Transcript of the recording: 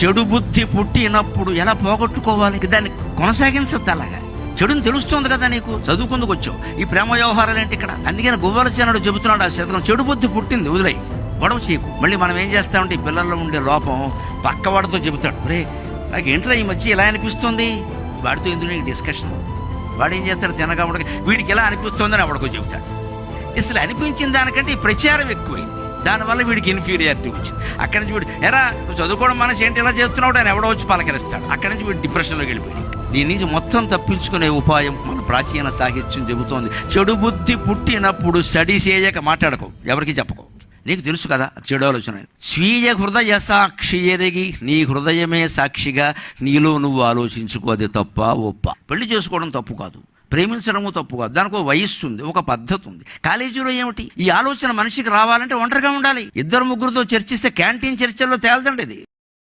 చెడు బుద్ధి పుట్టినప్పుడు ఎలా పోగొట్టుకోవాలి, దాన్ని కొనసాగించద్దు. అలాగా చెడుని తెలుస్తుంది కదా నీకు, చదువుకుందుకు వచ్చావు. ఈ ప్రేమ వ్యవహారాలు ఏంటి ఇక్కడ? అందుకని గువ్వలచనుడు చెబుతున్నాడు ఆ శతకం, చెడు బుద్ధి పుట్టింది వదిలేయి, గొడవ చేయకు. మళ్ళీ మనం ఏం చేస్తామంటే ఈ పిల్లల్లో ఉండే లోపం పక్కవాడితో చెబుతాడు, రే నాకు ఏంట్రా ఈ మధ్య ఇలా అనిపిస్తుంది, వాడితో ఎందుకు నీకు డిస్కషన్. వాడు ఏం చేస్తాడు, తినగా ఉండగా వీడికి ఎలా అనిపిస్తుందని అప్పటికో చెబుతాడు. అసలు అనిపించిన దానికంటే ఈ ప్రచారం ఎక్కువైంది, దానివల్ల వీడికి ఇన్ఫీరియారిటీ వచ్చింది. అక్కడి నుంచి వీడు ఎరా నువ్వు చదువుకోవడం మనసు ఏంటి ఇలా చేస్తున్నావు అని ఎవడో వచ్చి పలకరిస్తాడు. అక్కడి నుంచి వీడు డిప్రెషన్లోకి వెళ్ళిపోయాడు. దీని నుంచి మొత్తం తప్పించుకునే ఉపాయం మన ప్రాచీన సాహిత్యం చెబుతోంది. చెడు బుద్ధి పుట్టినప్పుడు స్టడీ చేయక మాట్లాడకు, ఎవరికి చెప్పకు, నీకు తెలుసు కదా చెడు ఆలోచన. స్వీయ హృదయ సాక్షి ఎదిగి, నీ హృదయమే సాక్షిగా నీలో నువ్వు ఆలోచించుకో, అది తప్ప ఒప్ప. పెళ్లి చేసుకోవడం తప్పు కాదు, ప్రేమించడము తప్పు కాదు, దానికి ఒక వయస్సు ఉంది, ఒక పద్ధతి ఉంది. కాలేజీలో ఏమిటి ఈ ఆలోచన మనిషికి రావాలంటే ఒంటరిగా ఉండాలి. ఇద్దరు ముగ్గురితో చర్చిస్తే క్యాంటీన్ చర్చల్లో తేలదండి ఇది.